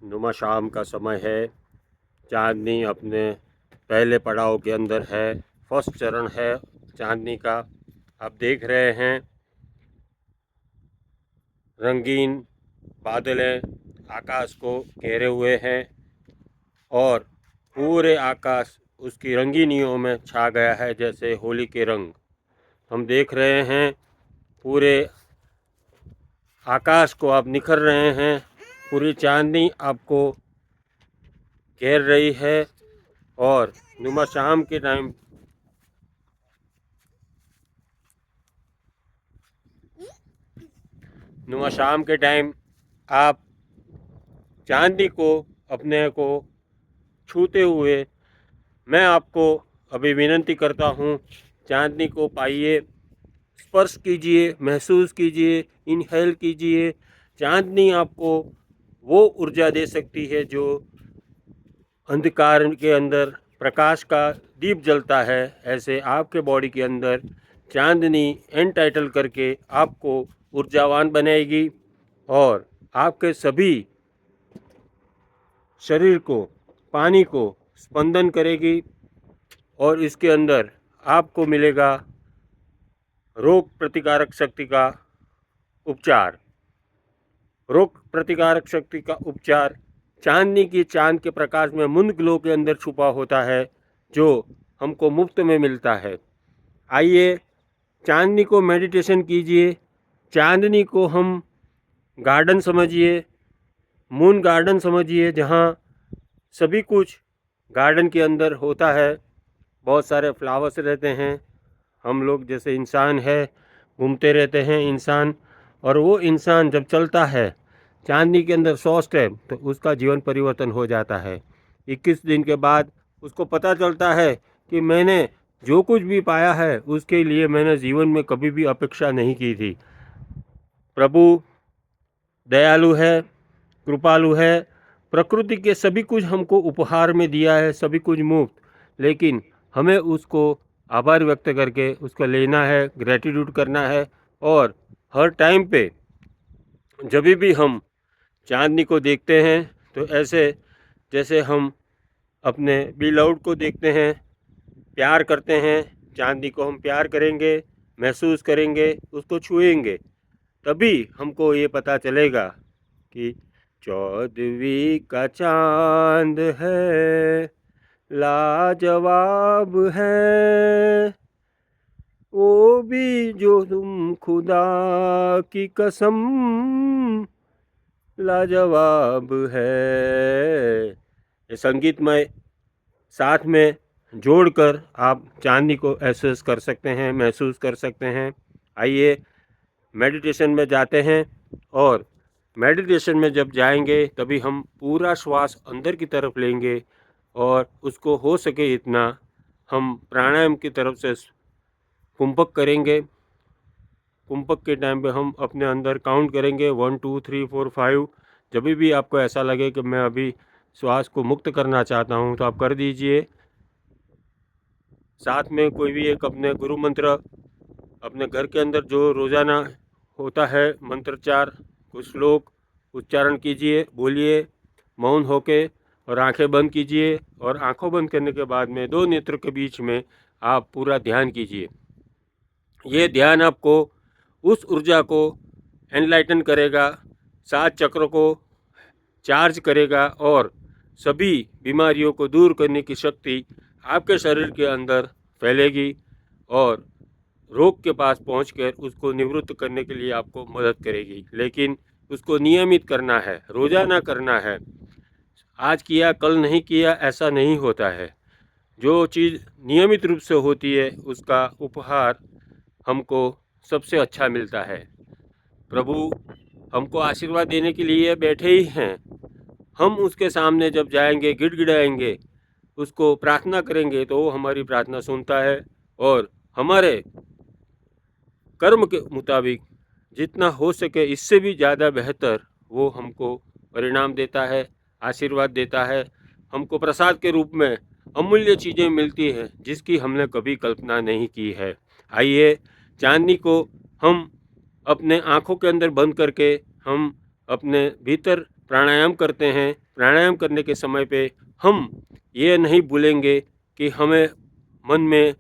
नुमा शाम का समय है। चांदनी अपने पहले पड़ाव के अंदर है। फर्स्ट चरण है चांदनी का। आप देख रहे हैं रंगीन बादलें आकाश को घेरे हुए हैं और पूरे आकाश उसकी रंगीनियों में छा गया है जैसे होली के रंग। हम देख रहे हैं पूरे आकाश को आप निखर रहे हैं। पूरी चांदनी आपको घेर रही है और नुमा शाम के टाइम आप चांदनी को अपने को छूते हुए मैं आपको अभी विनती करता हूँ, चांदनी को पाइए, स्पर्श कीजिए, महसूस कीजिए, इनहेल कीजिए। चांदनी आपको वो ऊर्जा दे सकती है जो अंधकार के अंदर प्रकाश का दीप जलता है, ऐसे आपके बॉडी के अंदर चांदनी एंटाइटल करके आपको ऊर्जावान बनाएगी और आपके सभी शरीर को, पानी को स्पंदन करेगी और इसके अंदर आपको मिलेगा रोग प्रतिकारक शक्ति का उपचार। रोग प्रतिकारक शक्ति का उपचार चांदनी की चांद के प्रकाश में मुंद ग्लो के अंदर छुपा होता है जो हमको मुफ्त में मिलता है। आइए चांदनी को मेडिटेशन कीजिए। चांदनी को हम गार्डन समझिए, मून गार्डन समझिए, जहाँ सभी कुछ गार्डन के अंदर होता है। बहुत सारे फ्लावर्स रहते हैं। हम लोग जैसे इंसान है घूमते रहते हैं इंसान, और वो इंसान जब चलता है चांदनी के अंदर 100 स्टेप तो उसका जीवन परिवर्तन हो जाता है। 21 दिन के बाद उसको पता चलता है कि मैंने जो कुछ भी पाया है उसके लिए मैंने जीवन में कभी भी अपेक्षा नहीं की थी। प्रभु दयालु है, कृपालु है। प्रकृति के सभी कुछ हमको उपहार में दिया है, सभी कुछ मुफ्त, लेकिन हमें उसको आभार व्यक्त करके उसको लेना है, ग्रेटिट्यूड करना है। और हर टाइम पे जब भी हम चांदनी को देखते हैं तो ऐसे जैसे हम अपने बिलव्ड को देखते हैं, प्यार करते हैं, चांदनी को हम प्यार करेंगे, महसूस करेंगे, उसको छुएंगे, तभी हमको ये पता चलेगा कि 14वीं का चांद है, लाजवाब है, वो भी जो तुम खुदा की कसम, लाजवाब है। ये संगीतमय साथ में जोड़कर आप चांदनी को एहसास कर सकते हैं, महसूस कर सकते हैं। आइए मेडिटेशन में जाते हैं और मेडिटेशन में जब जाएंगे तभी हम पूरा श्वास अंदर की तरफ लेंगे और उसको हो सके इतना हम प्राणायाम की तरफ से कुंभक करेंगे। कुंभक के टाइम पे हम अपने अंदर काउंट करेंगे 1 2 3 4 5। जब भी आपको ऐसा लगे कि मैं अभी श्वास को मुक्त करना चाहता हूँ तो आप कर दीजिए। साथ में कोई भी एक अपने गुरु मंत्र अपने घर के अंदर जो रोज़ाना होता है मंत्रोच्चार, कुछ श्लोक उच्चारण कीजिए, बोलिए मौन होके, और आंखें बंद कीजिए। और आंखों बंद करने के बाद में दो नेत्र के बीच में आप पूरा ध्यान कीजिए। ये ध्यान आपको उस ऊर्जा को एनलाइटन करेगा, 7 चक्रों को चार्ज करेगा और सभी बीमारियों को दूर करने की शक्ति आपके शरीर के अंदर फैलेगी और रोग के पास पहुंचकर उसको निवृत्त करने के लिए आपको मदद करेगी। लेकिन उसको नियमित करना है, रोज़ाना करना है। आज किया कल नहीं किया ऐसा नहीं होता है। जो चीज़ नियमित रूप से होती है उसका उपहार हमको सबसे अच्छा मिलता है। प्रभु हमको आशीर्वाद देने के लिए बैठे ही हैं। हम उसके सामने जब जाएंगे, गिड़गिड़ाएंगे, उसको प्रार्थना करेंगे तो वो हमारी प्रार्थना सुनता है और हमारे कर्म के मुताबिक जितना हो सके इससे भी ज़्यादा बेहतर वो हमको परिणाम देता है, आशीर्वाद देता है। हमको प्रसाद के रूप में अमूल्य चीज़ें मिलती हैं जिसकी हमने कभी कल्पना नहीं की है। आइए चांदनी को हम अपने आँखों के अंदर बंद करके हम अपने भीतर प्राणायाम करते हैं, प्राणायाम करने के समय पे हम ये नहीं भूलेंगे कि हमें मन में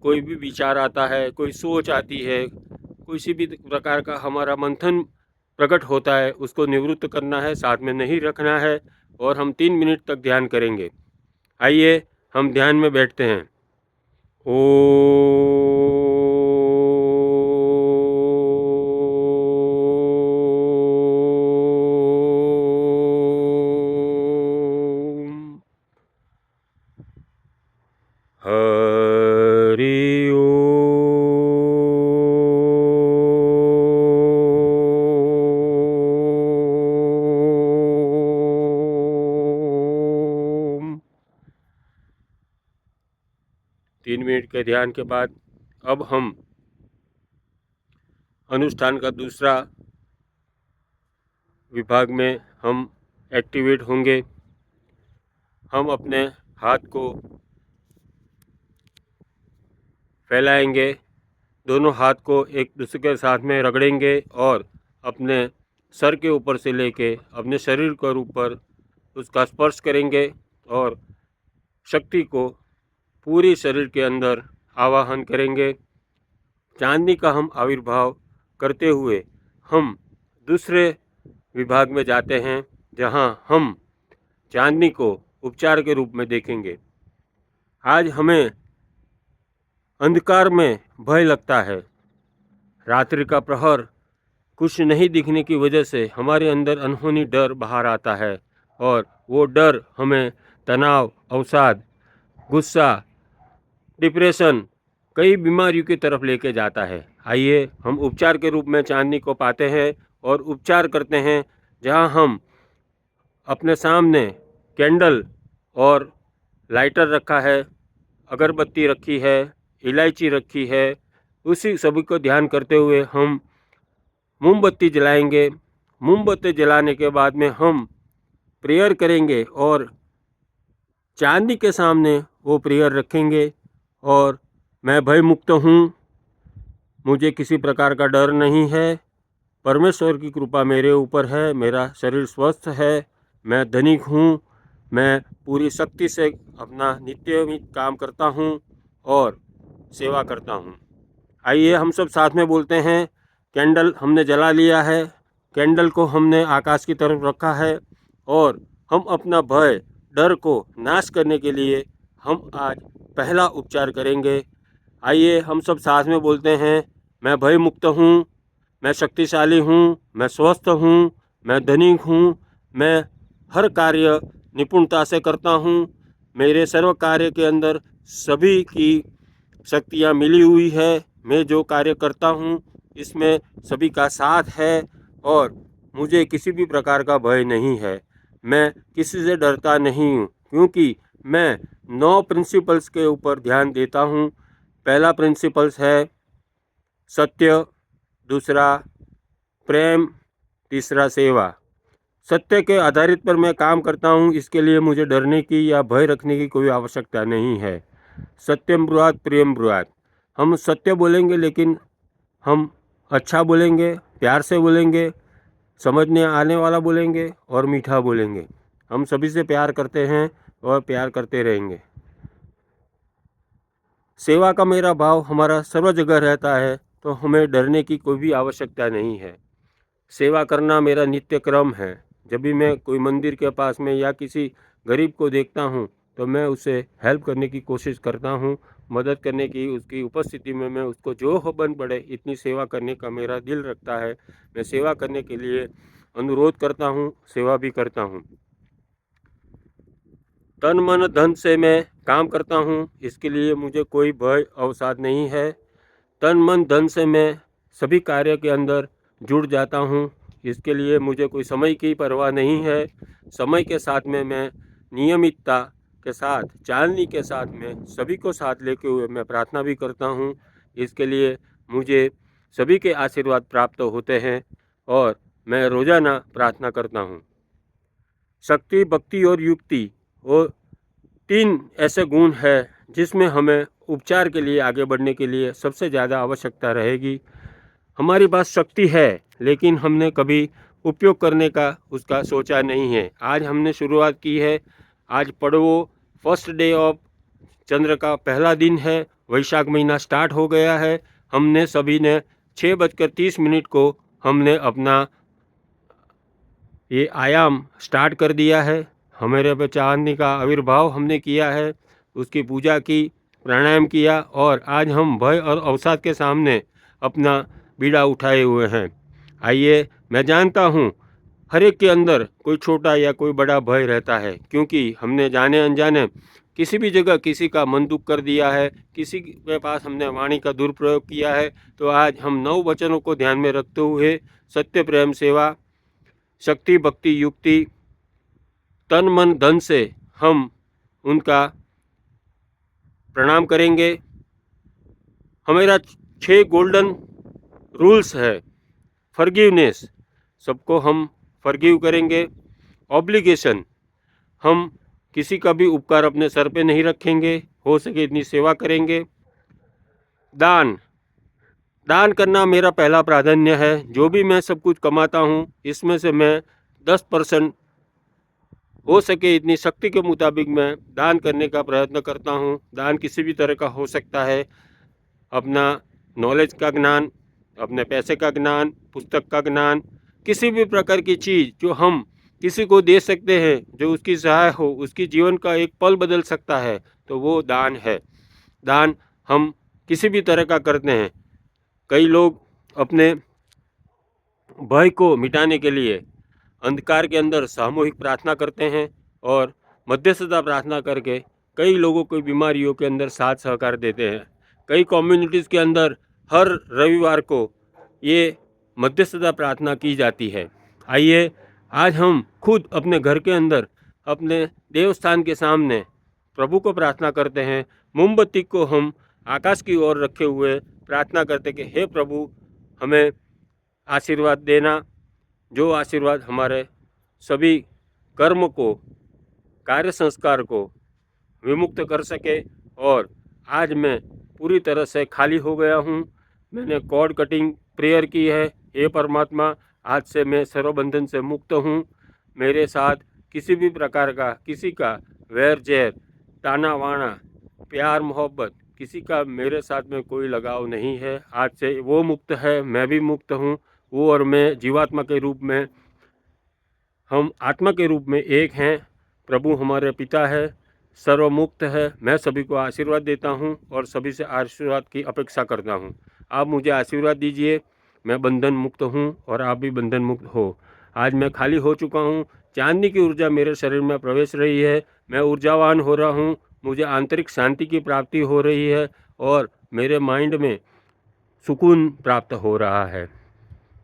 कोई भी विचार आता है, कोई सोच आती है, किसी भी प्रकार का हमारा मंथन प्रकट होता है, उसको निवृत्त करना है, साथ में नहीं रखना है और हम 3 मिनट तक ध्यान करेंगे। आइए हम ध्यान में बैठते हैं। ओम हरि ओम। 3 मिनट के ध्यान के बाद अब हम अनुष्ठान का दूसरा विभाग में हम एक्टिवेट होंगे। हम अपने हाथ को फैलाएंगे, दोनों हाथ को एक दूसरे के साथ में रगड़ेंगे और अपने सर के ऊपर से लेके अपने शरीर के ऊपर उसका स्पर्श करेंगे और शक्ति को पूरी शरीर के अंदर आवाहन करेंगे। चांदनी का हम आविर्भाव करते हुए हम दूसरे विभाग में जाते हैं, जहां हम चांदनी को उपचार के रूप में देखेंगे। आज हमें अंधकार में भय लगता है। रात्रि का प्रहर कुछ नहीं दिखने की वजह से हमारे अंदर अनहोनी डर बाहर आता है और वो डर हमें तनाव, अवसाद, गुस्सा, डिप्रेशन, कई बीमारियों की तरफ लेके जाता है। आइए हम उपचार के रूप में चांदनी को पाते हैं और उपचार करते हैं, जहां हम अपने सामने कैंडल और लाइटर रखा है, अगरबत्ती रखी है, इलायची रखी है। उसी सभी को ध्यान करते हुए हम मोमबत्ती जलाएंगे। मोमबत्ती जलाने के बाद में हम प्रेयर करेंगे और चांदनी के सामने वो प्रेयर रखेंगे और मैं भय मुक्त हूँ, मुझे किसी प्रकार का डर नहीं है, परमेश्वर की कृपा मेरे ऊपर है, मेरा शरीर स्वस्थ है, मैं धनिक हूँ, मैं पूरी शक्ति से अपना नित्यमित काम करता हूँ और सेवा करता हूँ। आइए हम सब साथ में बोलते हैं। कैंडल हमने जला लिया है, कैंडल को हमने आकाश की तरफ रखा है और हम अपना भय, डर को नाश करने के लिए हम आज पहला उपचार करेंगे। आइए हम सब साथ में बोलते हैं। मैं भय मुक्त हूँ, मैं शक्तिशाली हूँ, मैं स्वस्थ हूँ, मैं धनिक हूँ, मैं हर कार्य निपुणता से करता हूँ, मेरे सर्व कार्य के अंदर सभी की शक्तियाँ मिली हुई है, मैं जो कार्य करता हूँ इसमें सभी का साथ है और मुझे किसी भी प्रकार का भय नहीं है। मैं किसी से डरता नहीं हूँ, क्योंकि मैं 9 प्रिंसिपल्स के ऊपर ध्यान देता हूँ। पहला प्रिंसिपल्स है सत्य, दूसरा प्रेम, तीसरा सेवा। सत्य के आधारित पर मैं काम करता हूँ, इसके लिए मुझे डरने की या भय रखने की कोई आवश्यकता नहीं है। सत्यम ब्रुवात प्रियम ब्रुवात। हम सत्य बोलेंगे, लेकिन हम अच्छा बोलेंगे, प्यार से बोलेंगे, समझने आने वाला बोलेंगे और मीठा बोलेंगे। हम सभी से प्यार करते हैं और प्यार करते रहेंगे। सेवा का मेरा भाव हमारा सर्व जगह रहता है, तो हमें डरने की कोई भी आवश्यकता नहीं है। सेवा करना मेरा नित्य क्रम है। जब भी मैं कोई मंदिर के पास में या किसी गरीब को देखता हूँ तो मैं उसे हेल्प करने की कोशिश करता हूँ, मदद करने की, उसकी उपस्थिति में मैं उसको जो हो बन पड़े इतनी सेवा करने का मेरा दिल रखता है। मैं सेवा करने के लिए अनुरोध करता हूँ, सेवा भी करता हूँ। तन मन धन से मैं काम करता हूँ, इसके लिए मुझे कोई भय अवसाद नहीं है। तन मन धन से मैं सभी कार्य के अंदर जुड़ जाता हूँ, इसके लिए मुझे कोई समय की परवाह नहीं है। समय के साथ में मैं नियमितता के साथ, चालनी के साथ में सभी को साथ लेके हुए मैं प्रार्थना भी करता हूँ। इसके लिए मुझे सभी के आशीर्वाद प्राप्त होते हैं और मैं रोज़ाना प्रार्थना करता हूँ। शक्ति, भक्ति और युक्ति, वो 3 ऐसे गुण हैं जिसमें हमें उपचार के लिए, आगे बढ़ने के लिए सबसे ज़्यादा आवश्यकता रहेगी। हमारी पास शक्ति है, लेकिन हमने कभी उपयोग करने का उसका सोचा नहीं है। आज हमने शुरुआत की है। आज पड़वो फर्स्ट डे ऑफ चंद्र का पहला दिन है। वैशाख महीना स्टार्ट हो गया है। हमने सभी ने 6:30 को हमने अपना ये आयाम स्टार्ट कर दिया है। हमारे पे चांदनी का आविर्भाव हमने किया है, उसकी पूजा की, प्राणायाम किया और आज हम भय और अवसाद के सामने अपना बीड़ा उठाए हुए हैं। आइए, मैं जानता हूँ हर एक के अंदर कोई छोटा या कोई बड़ा भय रहता है, क्योंकि हमने जाने अनजाने किसी भी जगह किसी का मन दुख कर दिया है, किसी के पास हमने वाणी का दुरुपयोग किया है। तो आज हम 9 वचनों को ध्यान में रखते हुए सत्य, प्रेम, सेवा, शक्ति, भक्ति, युक्ति, तन मन धन से हम उनका प्रणाम करेंगे। हमारा 6 गोल्डन रूल्स है। फॉरगिवनेस, सबको हम फॉरगिव करेंगे। ऑब्लिगेशन, हम किसी का भी उपकार अपने सर पे नहीं रखेंगे, हो सके इतनी सेवा करेंगे। दान, दान करना मेरा पहला प्राधान्य है। जो भी मैं सब कुछ कमाता हूँ, इसमें से मैं 10% हो सके इतनी शक्ति के मुताबिक मैं दान करने का प्रयत्न करता हूँ। दान किसी भी तरह का हो सकता है। अपना नॉलेज का ज्ञान, अपने पैसे का ज्ञान, पुस्तक का ज्ञान, किसी भी प्रकार की चीज़ जो हम किसी को दे सकते हैं, जो उसकी सहाय हो, उसकी जीवन का एक पल बदल सकता है, तो वो दान है। दान हम किसी भी तरह का करते हैं। कई लोग अपने भय को मिटाने के लिए अंधकार के अंदर सामूहिक प्रार्थना करते हैं और मध्यस्थता प्रार्थना करके कई लोगों को बीमारियों के अंदर साथ सहकार देते हैं। कई कम्युनिटीज़ के अंदर हर रविवार को ये मध्यस्थता प्रार्थना की जाती है। आइए, आज हम खुद अपने घर के अंदर अपने देवस्थान के सामने प्रभु को प्रार्थना करते हैं। मोमबत्ती को हम आकाश की ओर रखे हुए प्रार्थना करते कि हे प्रभु, हमें आशीर्वाद देना, जो आशीर्वाद हमारे सभी कर्म को, कार्य संस्कार को विमुक्त कर सके। और आज मैं पूरी तरह से खाली हो गया हूँ। मैंने कॉर्ड कटिंग प्रेयर की है। हे परमात्मा, आज से मैं सर्वबंधन से मुक्त हूँ। मेरे साथ किसी भी प्रकार का, किसी का वैर जैर, ताना वाना, प्यार मोहब्बत, किसी का मेरे साथ में कोई लगाव नहीं है। आज से वो मुक्त है, मैं भी मुक्त हूँ। वो और मैं जीवात्मा के रूप में, हम आत्मा के रूप में एक हैं। प्रभु हमारे पिता है, सर्वमुक्त है। मैं सभी को आशीर्वाद देता हूँ और सभी से आशीर्वाद की अपेक्षा करता हूँ। आप मुझे आशीर्वाद दीजिए। मैं बंधन मुक्त हूँ और आप भी बंधन मुक्त हो। आज मैं खाली हो चुका हूँ। चांदनी की ऊर्जा मेरे शरीर में प्रवेश रही है। मैं ऊर्जावान हो रहा हूँ। मुझे आंतरिक शांति की प्राप्ति हो रही है और मेरे माइंड में सुकून प्राप्त हो रहा है।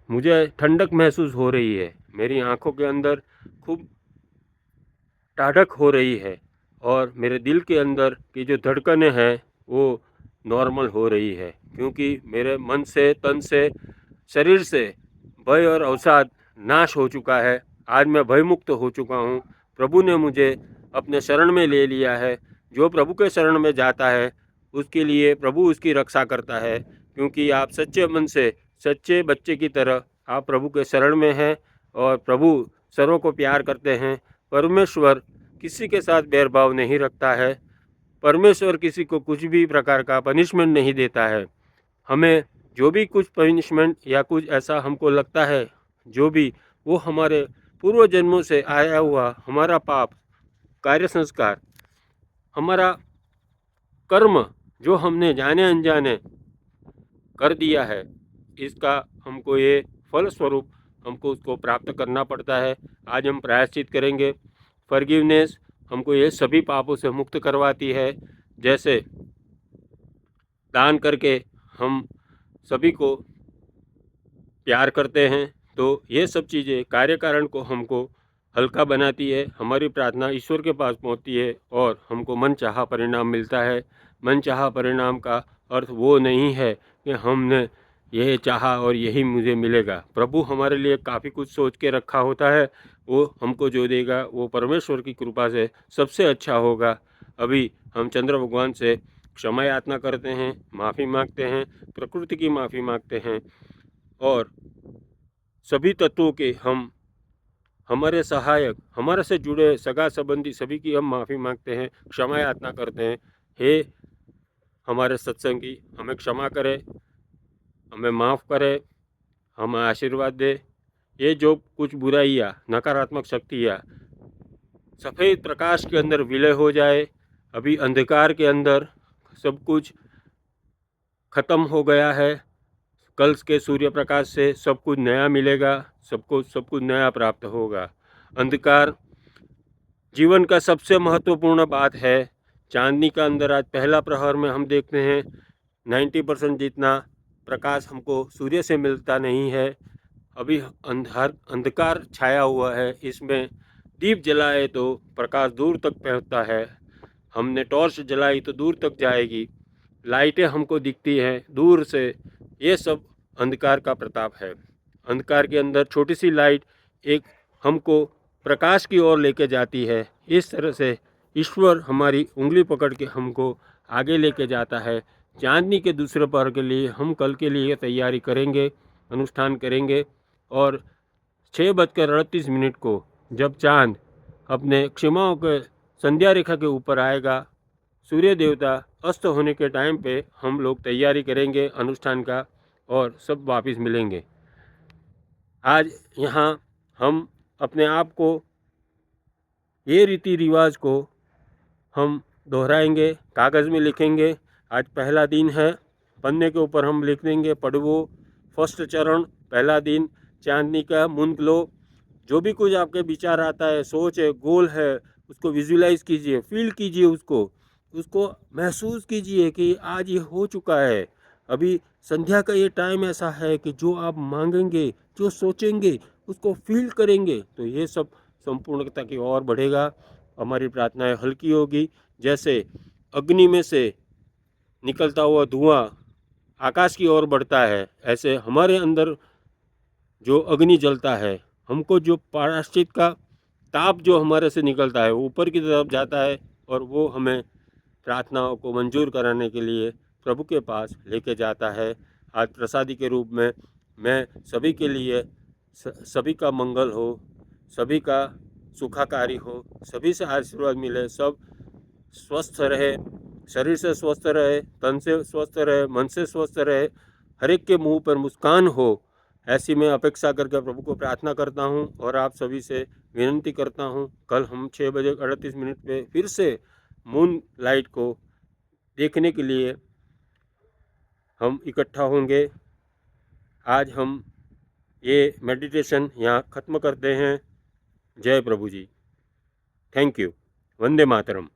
मुझे ठंडक महसूस हो रही है। मेरी आंखों के अंदर खूब टाढ़क हो रही है और मेरे दिल के अंदर की जो धड़कनें हैं वो नॉर्मल हो रही है, क्योंकि मेरे मन से, तन से, शरीर से भय और अवसाद नाश हो चुका है। आज मैं भयमुक्त हो चुका हूँ। प्रभु ने मुझे अपने शरण में ले लिया है। जो प्रभु के शरण में जाता है उसके लिए प्रभु उसकी रक्षा करता है, क्योंकि आप सच्चे मन से, सच्चे बच्चे की तरह आप प्रभु के शरण में हैं और प्रभु सर्वों को प्यार करते हैं। परमेश्वर किसी के साथ भेदभाव नहीं रखता है। परमेश्वर किसी को कुछ भी प्रकार का पनिशमेंट नहीं देता है। हमें जो भी कुछ पनिशमेंट या कुछ ऐसा हमको लगता है, जो भी, वो हमारे पूर्व जन्मों से आया हुआ हमारा पाप, कार्य संस्कार, हमारा कर्म, जो हमने जाने अनजाने कर दिया है, इसका हमको ये फल स्वरूप हमको उसको प्राप्त करना पड़ता है। आज हम प्रायश्चित करेंगे। फॉरगिवनेस हमको ये सभी पापों से मुक्त करवाती है। जैसे दान करके हम सभी को प्यार करते हैं, तो ये सब चीज़ें कार्य कारण को हमको हल्का बनाती है। हमारी प्रार्थना ईश्वर के पास पहुंचती है और हमको मनचाहा परिणाम मिलता है। मनचाहा परिणाम का अर्थ वो नहीं है कि हमने यह चाहा और यही मुझे मिलेगा। प्रभु हमारे लिए काफ़ी कुछ सोच के रखा होता है। वो हमको जो देगा वो परमेश्वर की कृपा से सबसे अच्छा होगा। अभी हम चंद्र भगवान से क्षमा याचना करते हैं, माफ़ी मांगते हैं, प्रकृति की माफ़ी मांगते हैं और सभी तत्वों के हम हमारे सहायक, हमारे से जुड़े सगा संबंधी सभी की हम माफ़ी मांगते हैं, क्षमा याचना करते हैं। हे हमारे सत्संगी, हमें क्षमा करें, हमें माफ़ करें, हमें आशीर्वाद दे। ये जो कुछ बुराइयाँ, नकारात्मक शक्तियाँ सफ़ेद प्रकाश के अंदर विलय हो जाए। अभी अंधकार के अंदर सब कुछ खत्म हो गया है। कल के सूर्य प्रकाश से सब कुछ नया मिलेगा, सब कुछ नया प्राप्त होगा। अंधकार जीवन का सबसे महत्वपूर्ण बात है। चांदनी का अंदर आज पहला प्रहर में हम देखते हैं 90% जितना प्रकाश हमको सूर्य से मिलता नहीं है। अभी अंधकार छाया हुआ है। इसमें दीप जलाए तो प्रकाश दूर तक पहुंचता है। हमने टॉर्च जलाई तो दूर तक जाएगी। लाइटें हमको दिखती हैं दूर से। ये सब अंधकार का प्रताप है। अंधकार के अंदर छोटी सी लाइट एक हमको प्रकाश की ओर लेके जाती है। इस तरह से ईश्वर हमारी उंगली पकड़ के हमको आगे लेके जाता है। चांदनी के दूसरे पहर के लिए हम कल के लिए तैयारी करेंगे, अनुष्ठान करेंगे। और 6:38 को जब चांद अपने क्षिमाओं के संध्या रेखा के ऊपर आएगा, सूर्य देवता अस्त होने के टाइम पे हम लोग तैयारी करेंगे अनुष्ठान का और सब वापस मिलेंगे। आज यहाँ हम अपने आप को, ये रीति रिवाज को हम दोहराएंगे, कागज़ में लिखेंगे। आज पहला दिन है, पन्ने के ऊपर हम लिख देंगे पड़वो फर्स्ट चरण, पहला दिन चांदनी का मुंद लो। जो भी कुछ आपके विचार आता है, सोच है, गोल है, उसको विजुलाइज कीजिए, फील कीजिए, उसको महसूस कीजिए कि आज ये हो चुका है। अभी संध्या का ये टाइम ऐसा है कि जो आप मांगेंगे, जो सोचेंगे, उसको फील करेंगे तो ये सब संपूर्णता की ओर बढ़ेगा। हमारी प्रार्थनाएं हल्की होगी। जैसे अग्नि में से निकलता हुआ धुआं आकाश की ओर बढ़ता है, ऐसे हमारे अंदर जो अग्नि जलता है, हमको जो प्रायश्चित का ताप जो हमारे से निकलता है वो ऊपर की तरफ जाता है और वो हमें प्रार्थनाओं को मंजूर कराने के लिए प्रभु के पास लेके जाता है। आज प्रसादी के रूप में मैं सभी के लिए सभी का मंगल हो, सभी का सुखाकारी हो, सभी से आशीर्वाद मिले, सब स्वस्थ रहे, शरीर से स्वस्थ रहे, तन से स्वस्थ रहे, मन से स्वस्थ रहे, हर एक के मुंह पर मुस्कान हो, ऐसी मैं अपेक्षा करके प्रभु को प्रार्थना करता हूं। और आप सभी से विनती करता हूं, कल हम 6:38 पे फिर से मून लाइट को देखने के लिए हम इकट्ठा होंगे। आज हम ये मेडिटेशन यहाँ ख़त्म करते हैं। जय प्रभु जी। Thank you. वंदे मातरम।